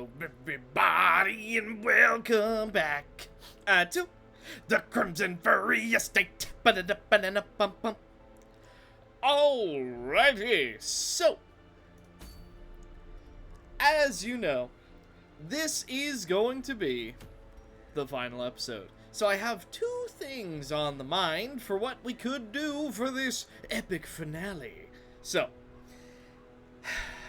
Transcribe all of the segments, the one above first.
Hello, everybody, and welcome back to the Crimson Furry Estate. Ba-da-da-ba-da-da-bum-bum. Alrighty, so as you know, this is going to be the final episode. So I have two things on the mind for what we could do for this epic finale. So,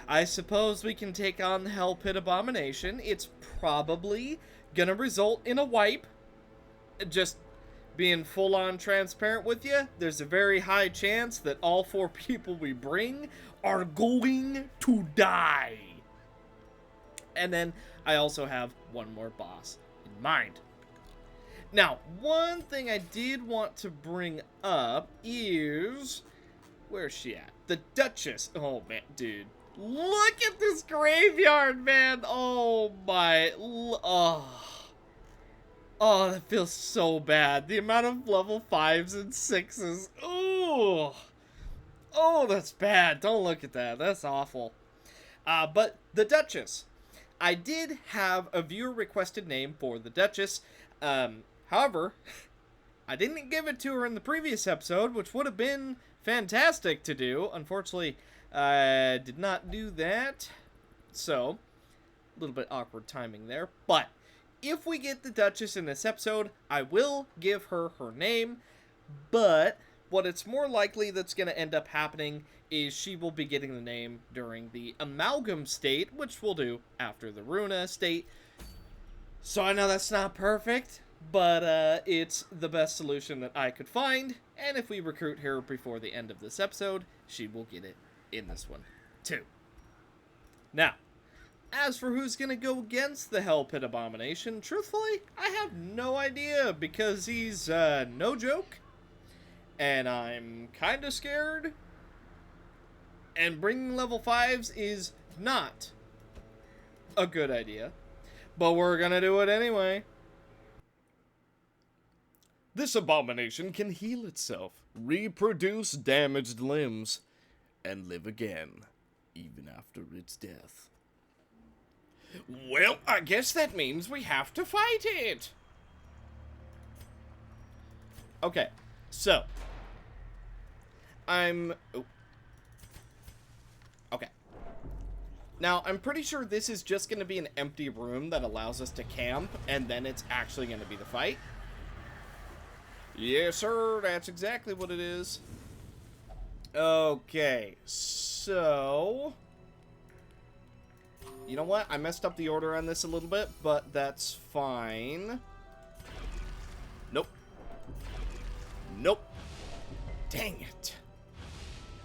I suppose we can take on the Hell Pit Abomination. It's probably gonna result in a wipe. Just being full-on transparent with you, there's a very high chance that all 4 people we bring are going to die. And then I also have one more boss in mind. Now, one thing I did want to bring up is... where's she at? The Duchess. Oh, man, dude. Look at this graveyard, man. Oh, my... Oh, that feels so bad. The amount of level 5s and 6s. Ooh. Oh, that's bad. Don't look at that. That's awful. But the Duchess. I did have a viewer-requested name for the Duchess. However, I didn't give it to her in the previous episode, which would have been fantastic to do. Unfortunately, I did not do that. So, a little bit awkward timing there. But, if we get the Duchess in this episode, I will give her her name. But, what it's more likely that's going to end up happening is she will be getting the name during the Amalgam state, which we'll do after the Runa state. So I know that's not perfect, but it's the best solution that I could find. And if we recruit her before the end of this episode, she will get it in this one, too. Now, as for who's going to go against the Hell Pit Abomination, truthfully, I have no idea, because he's no joke. And I'm kind of scared. And bringing level 5s is not a good idea. But we're going to do it anyway. This abomination can heal itself, reproduce damaged limbs, and live again, even after its death. Well, I guess that means we have to fight it. Okay, so okay. Now, I'm pretty sure this is just going to be an empty room that allows us to camp, and then it's actually going to be the fight. Yes, sir, that's exactly what it is. Okay, so... you know what? I messed up the order on this a little bit, but that's fine. Nope. Nope. Dang it.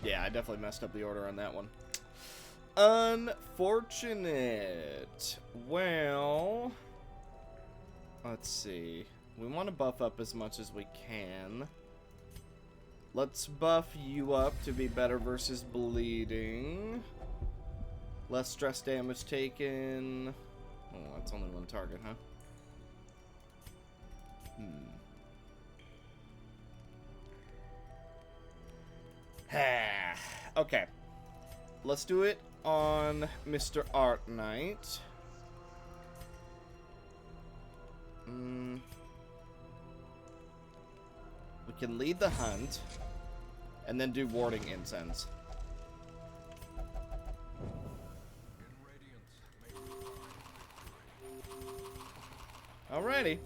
Yeah, I definitely messed up the order on that one. Unfortunate. Well, let's see. We want to buff up as much as we can. Let's buff you up to be better versus bleeding. Less stress damage taken. Oh, that's only one target, huh? Okay. Let's do it on Mr. Art Knight. We can lead the hunt, and then do warding incense. Alrighty.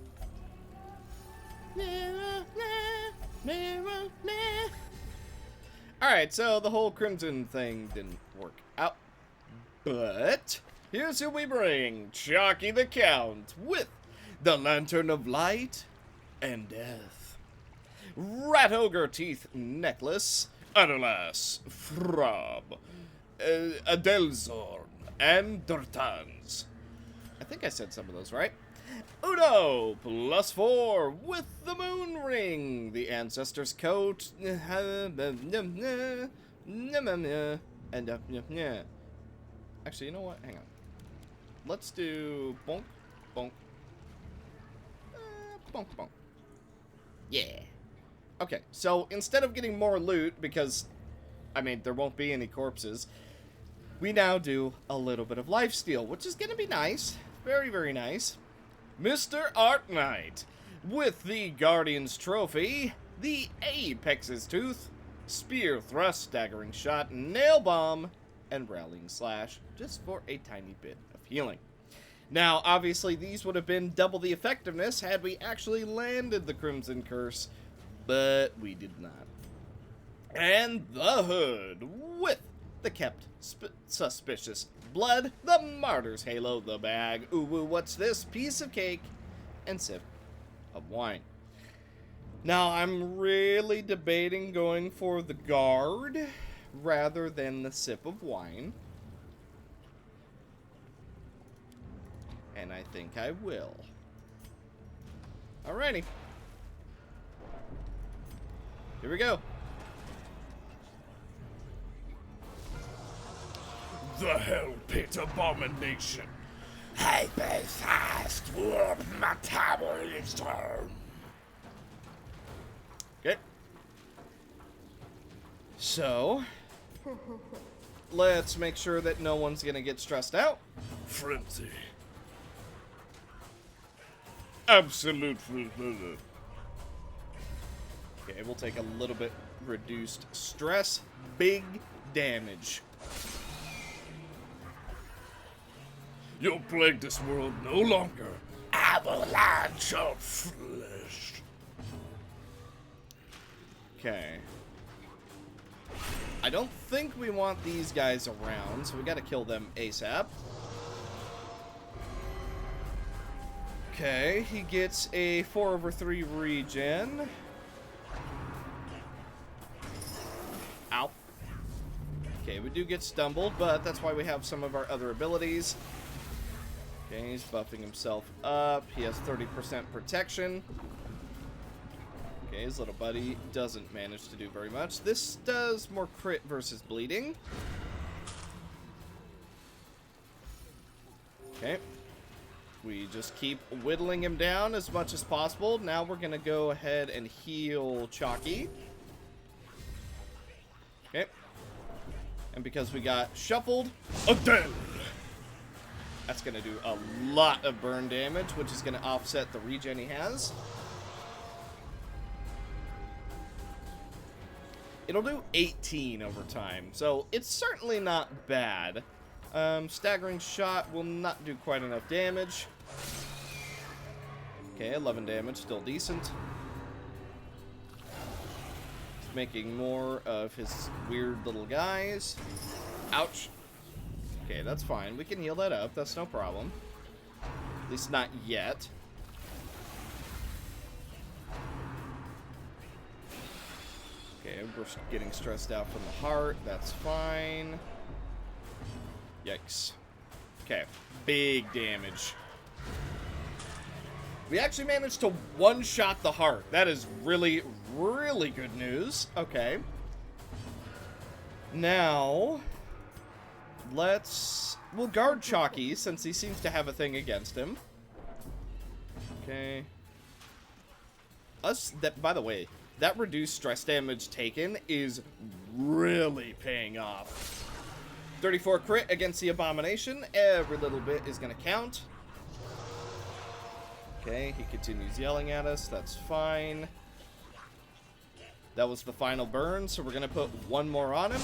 Alright, so the whole Crimson thing didn't work out. But here's who we bring. Chalky the Count with the Lantern of Light and Death. Rat Ogre Teeth Necklace, Adalas, Frab, Adelzorn, and Dortans. I think I said some of those right. Uno, +4, with the Moon Ring, the Ancestor's Coat, and actually, you know what? Hang on. Let's do bonk, bonk, bonk, bonk. Yeah. Okay, so instead of getting more loot, because, I mean, there won't be any corpses, we now do a little bit of lifesteal, which is going to be nice. Very, very nice. Mr. Art Knight, with the Guardian's Trophy, the Apex's Tooth, Spear, Thrust, Staggering Shot, Nail Bomb, and Rallying Slash, just for a tiny bit of healing. Now, obviously, these would have been double the effectiveness had we actually landed the Crimson Curse, but we did not. And the Hood, with the Kept Suspicious Blood, the Martyr's Halo, the Bag, ooh, what's this? Piece of cake, and sip of wine. Now, I'm really debating going for the Guard rather than the sip of wine. And I think I will. Alrighty. Here we go. The Hell Pit Abomination. Hyper-fast warp metabolism. Okay. So, let's make sure that no one's gonna get stressed out. Frenzy. Absolute. Okay, we'll take a little bit reduced stress. Big damage. You'll plague this world no longer. Avalanche of flesh. Okay. I don't think we want these guys around, so we gotta kill them ASAP. Okay, he gets a 4/3 regen. Ow. Okay, we do get stumbled, but that's why we have some of our other abilities. Okay, he's buffing himself up. He has 30% protection. Okay, his little buddy doesn't manage to do very much. This does more crit versus bleeding. Okay. We just keep whittling him down as much as possible. Now we're going to go ahead and heal Chalky. Okay. And because we got shuffled, Adele. that's going to do a lot of burn damage, which is going to offset the regen he has. It'll do 18 over time, so it's certainly not bad. Staggering Shot will not do quite enough damage. Okay, 11 damage, still decent. He's making more of his weird little guys. Ouch. Okay, that's fine. We can heal that up. That's no problem. At least not yet. Okay, we're getting stressed out from the heart. That's fine. Yikes. Okay, big damage. We actually managed to one-shot the heart. That is really, really good news. Okay. Now, we'll guard Chalky since he seems to have a thing against him. Okay. By the way, that reduced stress damage taken is really paying off. 34 crit against the Abomination. Every little bit is going to count. Okay, he continues yelling at us. That's fine. That was the final burn, so we're going to put one more on him.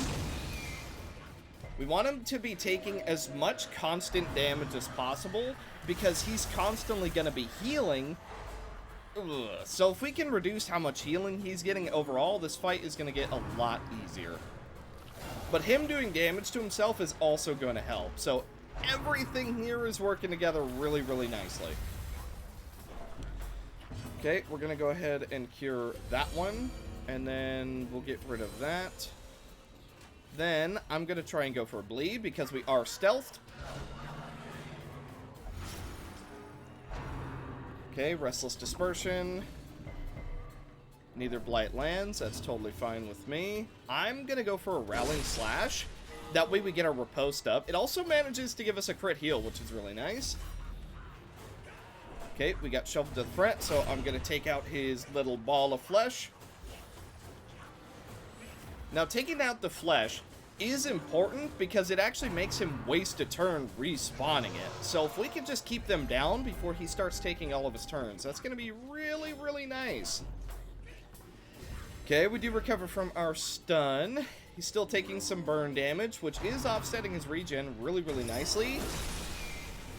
We want him to be taking as much constant damage as possible because he's constantly going to be healing. Ugh. So if we can reduce how much healing he's getting overall, this fight is going to get a lot easier. But him doing damage to himself is also going to help. So everything here is working together really, really nicely. Okay, we're going to go ahead and cure that one. And then we'll get rid of that. Then I'm going to try and go for a bleed because we are stealthed. Okay, Restless Dispersion. Neither Blight lands. That's totally fine with me. I'm going to go for a Rallying Slash. That way we get our riposte up. It also manages to give us a crit heal, which is really nice. Okay, we got shoved to the front, so I'm going to take out his little ball of flesh. Now, taking out the flesh is important because it actually makes him waste a turn respawning it. So if we can just keep them down before he starts taking all of his turns, that's going to be really, really nice. Okay, we do recover from our stun. He's still taking some burn damage, which is offsetting his regen really, really nicely.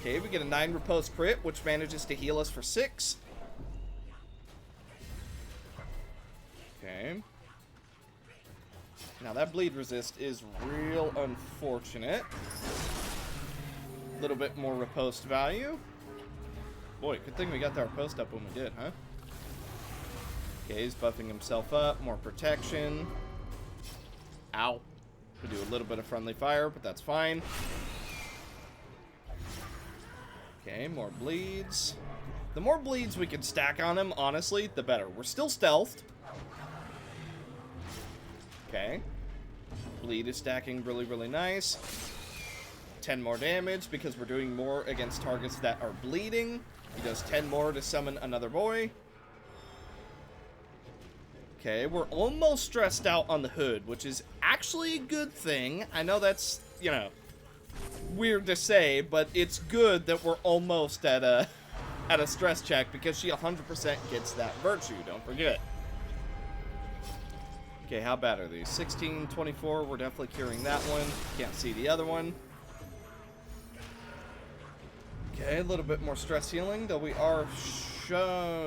Okay, we get a 9 riposte crit, which manages to heal us for 6. Okay. Now that bleed resist is real unfortunate. A little bit more riposte value. Boy, good thing we got our post up when we did, huh? Okay, he's buffing himself up. More protection. Ow. We do a little bit of friendly fire, but that's fine. Okay, more bleeds. The more bleeds we can stack on him, honestly, the better. We're still stealthed. Okay. Bleed is stacking really, really nice. 10 more damage because we're doing more against targets that are bleeding. He does 10 more to summon another boy. Okay, we're almost stressed out on the hood, which is actually a good thing. I know that's, you know, weird to say, but it's good that we're almost at a stress check because she 100% gets that virtue, don't forget. Okay, how bad are these? 16, 24, we're definitely curing that one. Can't see the other one. Okay, a little bit more stress healing, though we are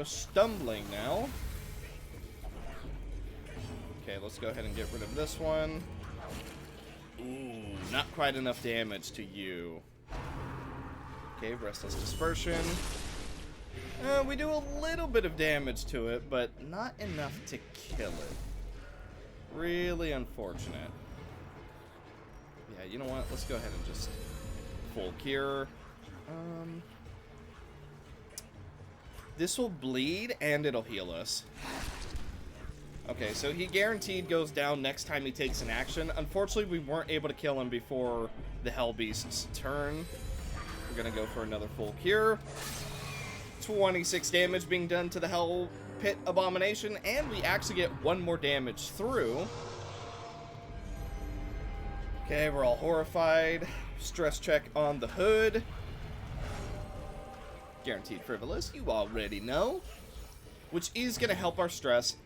stumbling now. Okay, let's go ahead and get rid of this one. Ooh, not quite enough damage to you. Okay, Restless Dispersion. We do a little bit of damage to it, but not enough to kill it. Really unfortunate. Yeah, you know what? Let's go ahead and just full cure. This will bleed and it'll heal us. Okay, so he guaranteed goes down next time he takes an action. Unfortunately, we weren't able to kill him before the Hell Beast's turn. We're gonna go for another full cure. 26 damage being done to the Hell Pit Abomination, and we actually get 1 more damage through. Okay, we're all horrified. Stress check on the hood. Guaranteed frivolous, you already know. Which is going to help our stress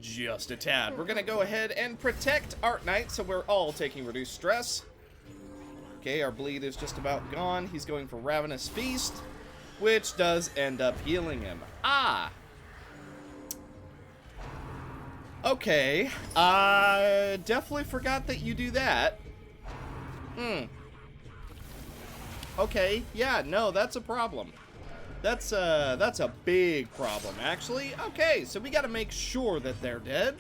just a tad. We're going to go ahead and protect Art Knight, so we're all taking reduced stress. Okay, our bleed is just about gone. He's going for Ravenous Feast, which does end up healing him. Ah! Okay, definitely forgot that you do that. Okay, yeah, no, that's a problem. That's a big problem, actually. Okay, so we gotta make sure that they're dead.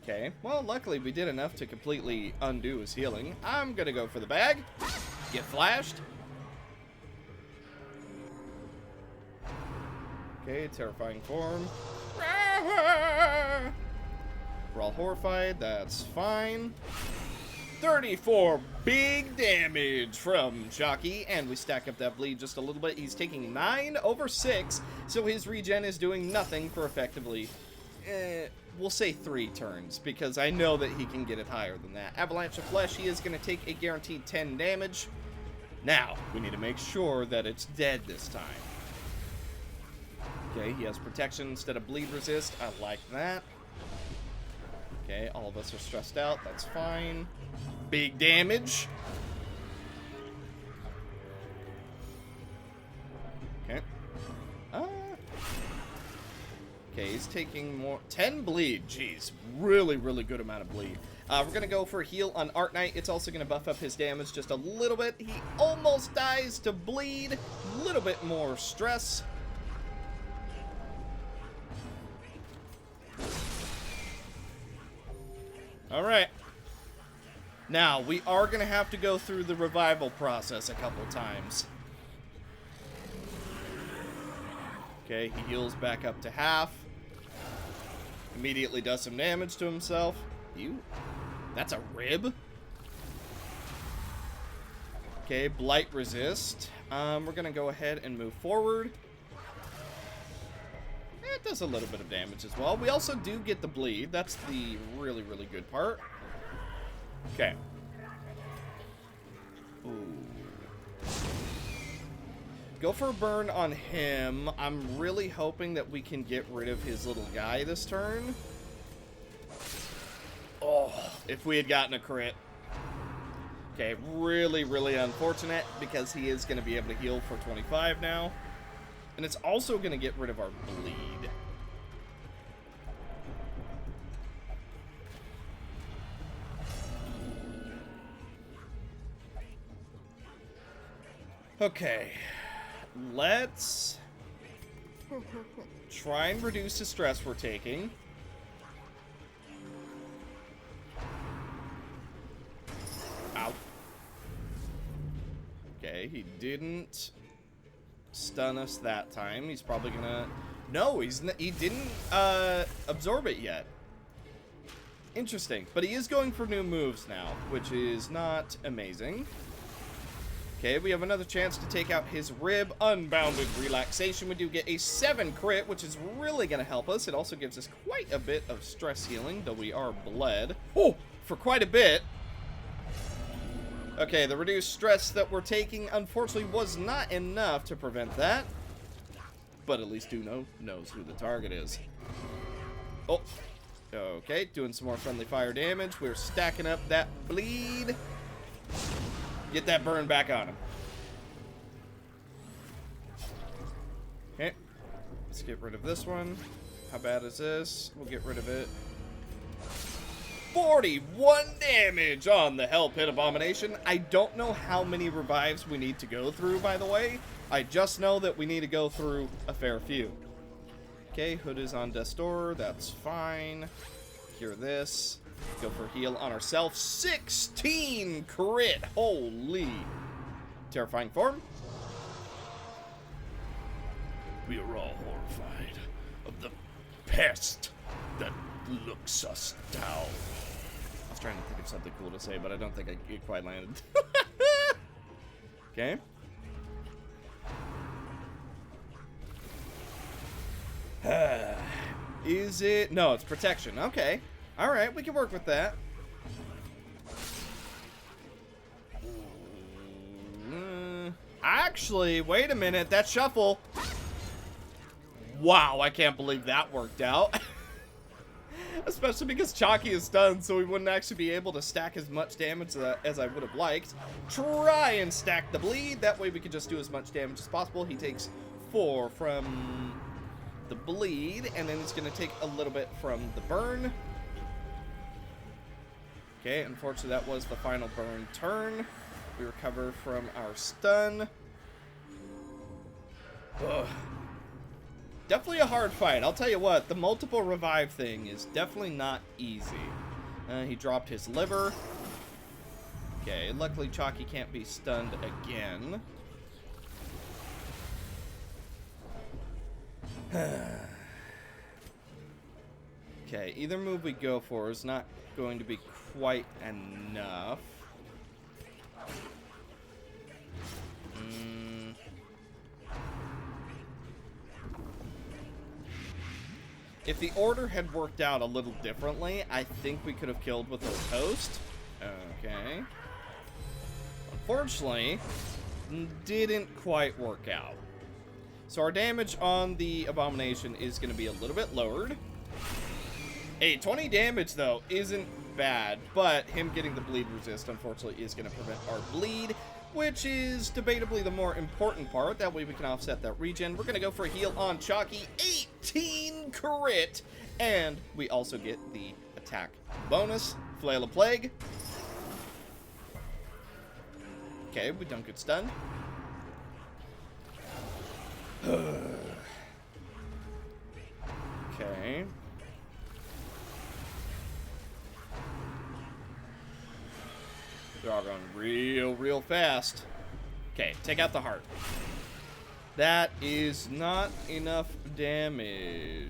Okay, well, luckily we did enough to completely undo his healing. I'm gonna go for the bag. Get flashed. Okay, terrifying form. We're all horrified, that's fine. 34 big damage from Shocky, and we stack up that bleed just a little bit. He's taking 9 over 6, so his regen is doing nothing for effectively, we'll say 3 turns, because I know that he can get it higher than that. Avalanche of Flesh, he is going to take a guaranteed 10 damage. Now, we need to make sure that it's dead this time. Okay, he has protection instead of bleed resist. I like that. Okay, all of us are stressed out. That's fine. Big damage. Okay. Okay, he's taking more. 10 bleed. Jeez. Really, really good amount of bleed. We're going to go for a heal on Art Knight. It's also going to buff up his damage just a little bit. He almost dies to bleed. A little bit more stress. Alright. Now, we are going to have to go through the revival process a couple times. Okay, he heals back up to half. Immediately does some damage to himself. Ew. That's a rib. Okay, Blight resist. We're going to go ahead and move forward. that does a little bit of damage as well. We also do get the bleed. That's the really, really good part. Okay. Ooh. Go for a burn on him. I'm really hoping that we can get rid of his little guy this turn. Oh, if we had gotten a crit. Okay, really, really unfortunate because he is going to be able to heal for 25 now. And it's also going to get rid of our bleed. Okay. Let's try and reduce the stress we're taking. Ow. Okay, he didn't stun us that time. He's probably gonna... No, he didn't absorb it yet. Interesting. But he is going for new moves now, which is not amazing. Okay, we have another chance to take out his rib. Unbounded relaxation. We do get a 7 crit, which is really going to help us. It also gives us quite a bit of stress healing, though we are bled. Oh, for quite a bit. Okay, the reduced stress that we're taking, unfortunately, was not enough to prevent that. But at least Duno knows who the target is. Oh, okay, doing some more friendly fire damage. We're stacking up that bleed. Get that burn back on him. Okay. Let's get rid of this one. How bad is this? We'll get rid of it. 41 damage on the Hell Pit Abomination. I don't know how many revives we need to go through, by the way. I just know that we need to go through a fair few. Okay, Hood is on Death's Door. That's fine. Cure this. Go for heal on ourselves. 16 crit. Holy. Terrifying form. We are all horrified of the pest that looks us down. I was trying to think of something cool to say, but I don't think it quite landed. Okay. Is it? No, it's protection. Okay. Alright, we can work with that. Actually, wait a minute. That shuffle. Wow, I can't believe that worked out. Especially because Chalky is stunned, so we wouldn't actually be able to stack as much damage as I would have liked. Try and stack the bleed. That way we can just do as much damage as possible. He takes 4 from the bleed, and then he's going to take a little bit from the burn. Okay, unfortunately that was the final burn turn. We recover from our stun. Ugh. Definitely a hard fight. I'll tell you what, the multiple revive thing is definitely not easy. He dropped his liver. Okay, luckily Chalky can't be stunned again. Okay, either move we go for is not going to be quite enough. If the order had worked out a little differently, I think we could have killed with our toast. Okay. Unfortunately, didn't quite work out. So our damage on the Abomination is going to be a little bit lowered. Hey, 20 damage, though, isn't bad, but him getting the bleed resist, unfortunately, is going to prevent our bleed, which is debatably the more important part. That way we can offset that regen. We're going to go for a heal on Chalky. 18 crit, and we also get the attack bonus. Flail of Plague. Okay, we've done good stun. Okay. They're all going real fast. Okay, take out the heart. That is not enough damage.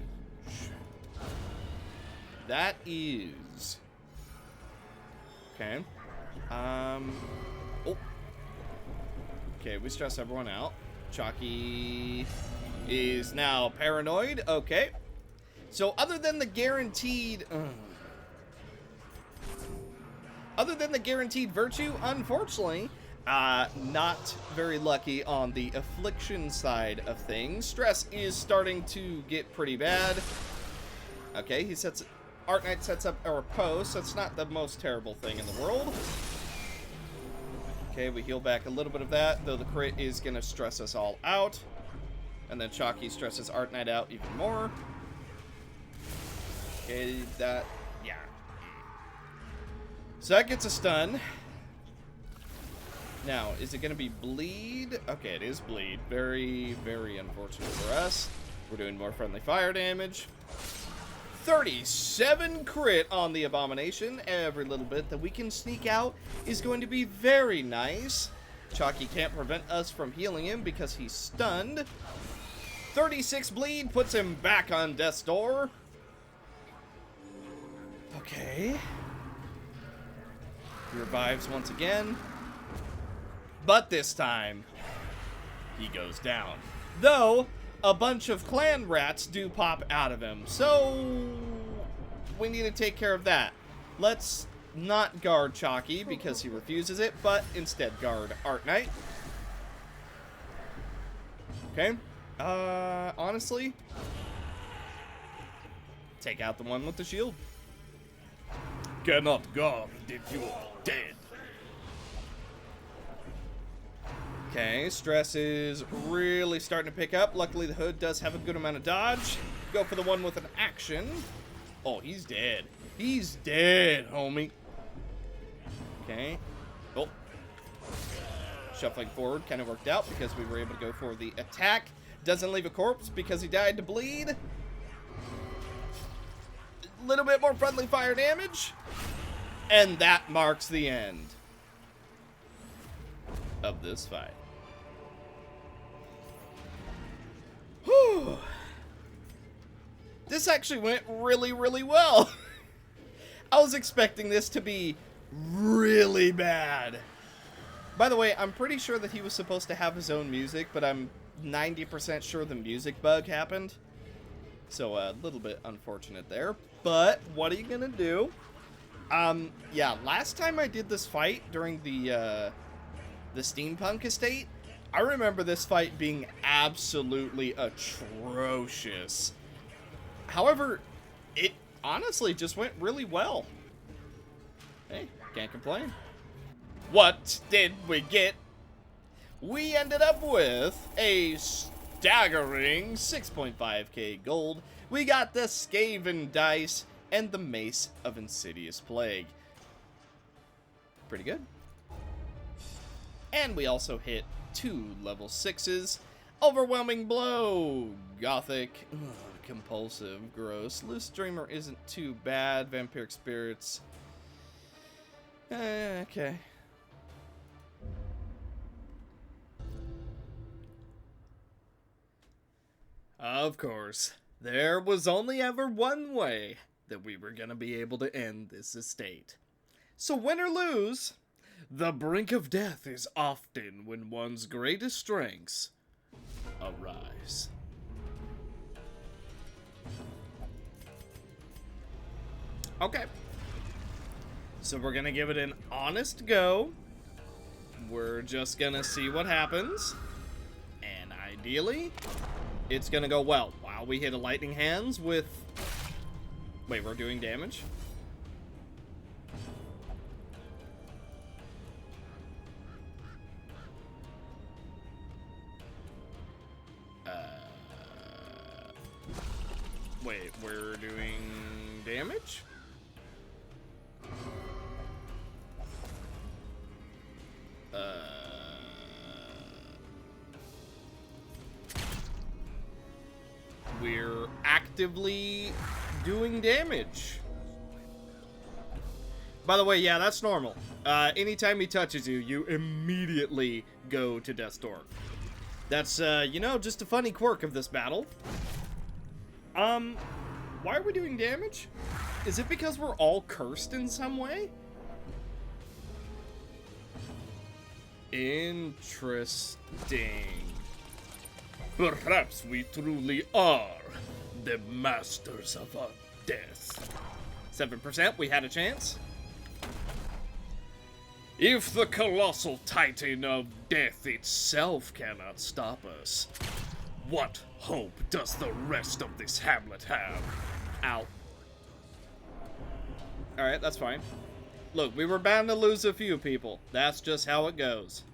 That is. Okay. Oh. Okay, we stress everyone out. Chalky is now paranoid. Okay. So other than the guaranteed... other than the guaranteed virtue, unfortunately, not very lucky on the affliction side of things. Stress is starting to get pretty bad. Okay, he sets... Art Knight sets up our post. That's not the most terrible thing in the world. Okay, we heal back a little bit of that, though the crit is going to stress us all out. And then Chalky stresses Art Knight out even more. Okay, that... yeah. So that gets a stun. Now, is it going to be bleed? Okay, it is bleed. Very, very unfortunate for us. We're doing more friendly fire damage. 37 crit on the Abomination. Every little bit that we can sneak out is going to be very nice. Chalky can't prevent us from healing him because he's stunned. 36 bleed puts him back on death's door. Okay. He revives once again. But this time, he goes down. Though, a bunch of clan rats do pop out of him. So, we need to take care of that. Let's not guard Chalky because he refuses it, but instead guard Art Knight. Okay. Honestly, take out the one with the shield. Cannot guard if you are dead. Okay, stress is really starting to pick up. Luckily, the hood does have a good amount of dodge. Go for the one with an action. Oh, he's dead. He's dead, homie. Okay. Oh. Shuffling forward kind of worked out because we were able to go for the attack. Doesn't leave a corpse because he died to bleed. A little bit more friendly fire damage. And that marks the end of this fight. Whew. This actually went really, really well. I was expecting this to be really bad. By the way, I'm pretty sure that he was supposed to have his own music, but I'm 90% sure the music bug happened. So a little bit unfortunate there. But what are you gonna do? Yeah, last time I did this fight during the steampunk estate, I remember this fight being absolutely atrocious. However, it honestly just went really well. Hey, can't complain. What did we get? We ended up with a staggering 6.5k gold. We got the Skaven dice and the Mace of Insidious Plague. Pretty good. And we also hit 2 level 6s. Overwhelming Blow, Gothic, Compulsive, gross. Loose Dreamer isn't too bad. Vampiric Spirits. Okay. Of course, there was only ever one way that we were gonna be able to end this estate. So win or lose, the brink of death is often when one's greatest strengths arise. Okay. So we're gonna give it an honest go. We're just gonna see what happens. And ideally, it's gonna go well. Wow, we hit a lightning hands with... Wait, we're doing damage? Wait, we're doing damage? We're actively doing damage. By the way, yeah, that's normal. Anytime he touches you, you immediately go to death's door. That's, you know, just a funny quirk of this battle. Why are we doing damage? Is it because we're all cursed in some way? Interesting. Perhaps we truly are the masters of death. 7%, we had a chance. If the colossal titan of death itself cannot stop us, what hope does the rest of this hamlet have? Ow. Alright, that's fine. Look, we were bound to lose a few people. That's just how it goes.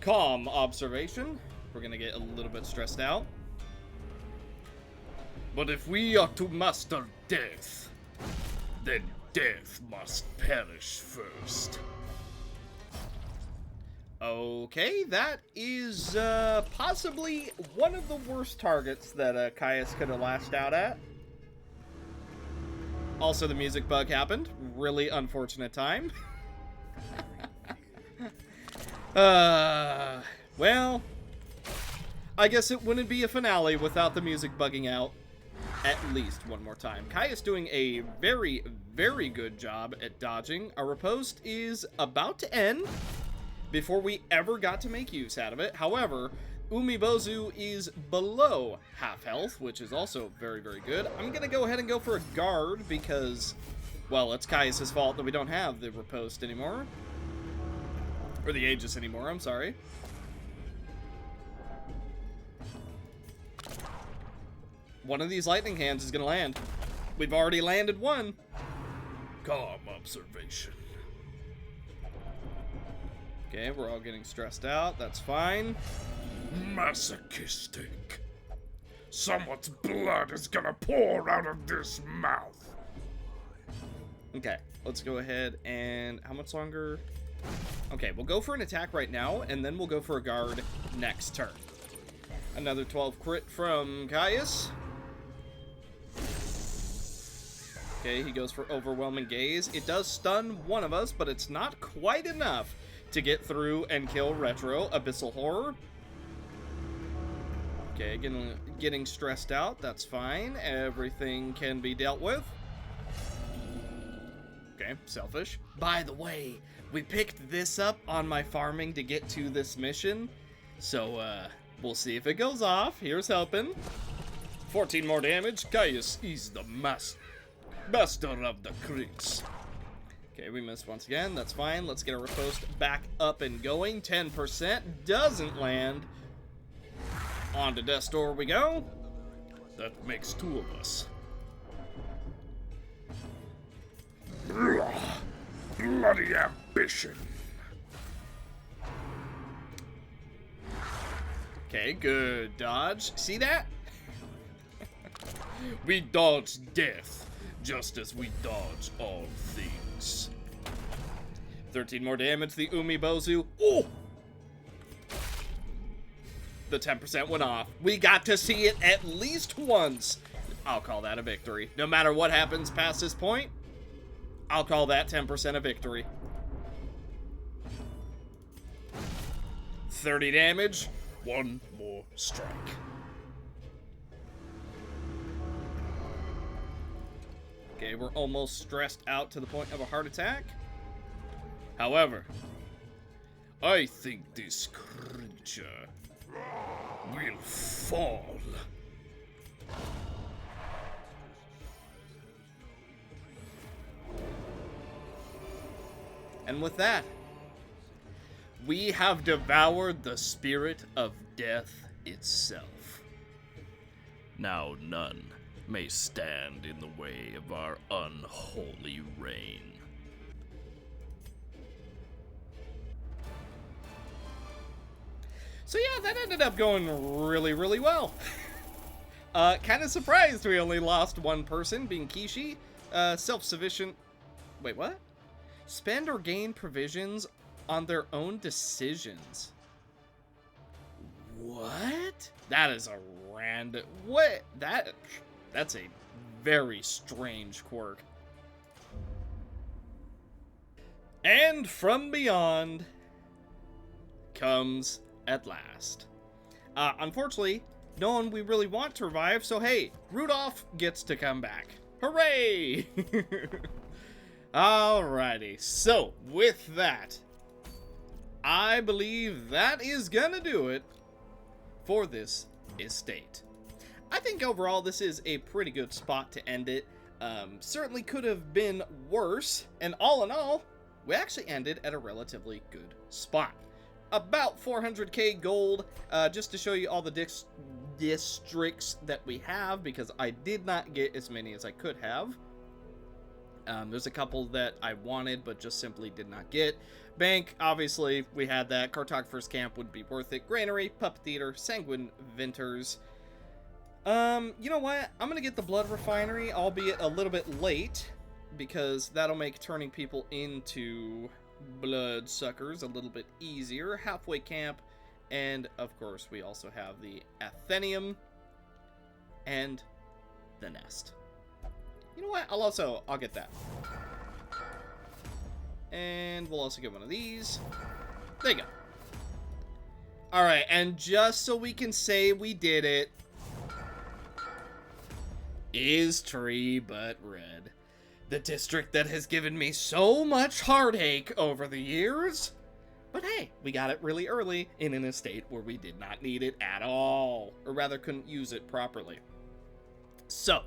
Calm observation. We're gonna get a little bit stressed out. But if we are to master death, then death must perish first. Okay, that is possibly one of the worst targets that Caius could have lashed out at. Also, the music bug happened. Really unfortunate time. Well, I guess it wouldn't be a finale without the music bugging out at least one more time. Caius doing a very, very good job at dodging. Our riposte is about to end before we ever got to make use out of it. However, Umibozu is below half health, which is also very, very good. I'm gonna go ahead and go for a guard because, well, it's Caius' fault that we don't have the riposte anymore. Or the Aegis anymore, I'm sorry. One of these lightning hands is gonna land. We've already landed one. Calm observation. Okay, we're all getting stressed out. That's fine. Masochistic. Someone's blood is gonna pour out of this mouth. Okay, let's go ahead and... How much longer? Okay, we'll go for an attack right now, and then we'll go for a guard next turn. Another 12 crit from Caius. Okay, he goes for Overwhelming Gaze. It does stun one of us, but it's not quite enough to get through and kill Retro. Abyssal Horror. Okay, getting stressed out. That's fine. Everything can be dealt with. Okay, selfish. By the way, we picked this up on my farming to get to this mission. So, we'll see if it goes off. Here's hoping. 14 more damage. Caius is the master of the crits. Okay, we missed once again. That's fine. Let's get our riposte back up and going. 10% doesn't land. On to Death's Door we go. That makes 2 of us. Bloody ambition. Okay, good dodge. See that? We dodge death, just as we dodge all things. 13 more damage to the Umibozu. Oh! The 10% went off. We got to see it at least once. I'll call that a victory. No matter what happens past this point, I'll call that 10% a victory. 30 damage. 1 more strike. Okay, we're almost stressed out to the point of a heart attack. However, I think this creature will fall. and with that, we have devoured the spirit of death itself. Now none may stand in the way of our unholy reign. So yeah, that ended up going really, really well. Kind of surprised we only lost one person, being Kishi. Self-sufficient... Wait, what? Spend or gain provisions on their own decisions. What? That is a random... What? That's a very strange quirk. And from beyond comes at last. Unfortunately, no one we really want to revive, so hey, Rudolph gets to come back. Hooray! Alrighty, so with that, I believe that is gonna do it for this estate. I think overall this is a pretty good spot to end it. Certainly could have been worse, and all in all, we actually ended at a relatively good spot. About 400k gold, just to show you all the districts that we have, because I did not get as many as I could have. There's a couple that I wanted, but just simply did not get. Bank, obviously, we had that. Cartographer's Camp would be worth it. Granary, Pup Theater, Sanguine Vinters. You know what? I'm gonna get the Blood Refinery, albeit a little bit late, because that'll make turning people into blood suckers a little bit easier. Halfway Camp, and of course, we also have the Athenium and the Nest. You know what? I'll get that. And we'll also get one of these. There you go. Alright, and just so we can say we did it, is Tree Butt Red. The district that has given me so much heartache over the years. But hey, we got it really early in an estate where we did not need it at all. Or rather, couldn't use it properly. So,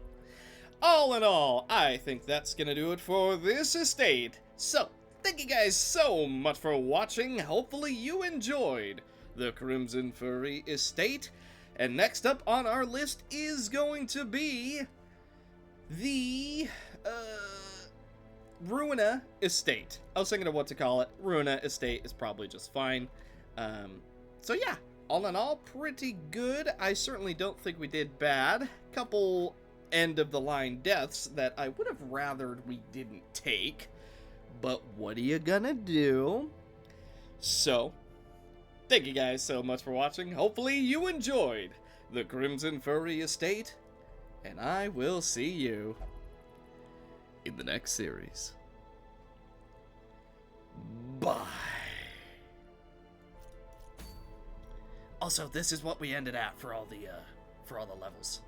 all in all, I think that's gonna do it for this estate. So, thank you guys so much for watching. Hopefully you enjoyed the Crimson Furry estate. And next up on our list is going to be the Ruina estate. I was thinking of what to call it. Ruina estate is probably just fine. So yeah, all in all, pretty good. I certainly don't think we did bad. Couple end of the line deaths that I would have rathered we didn't take. But what are you gonna do? So, thank you guys so much for watching. Hopefully you enjoyed the Crimson Furry estate. And I will see you in the next series. Bye. Also, this is what we ended at for all the levels.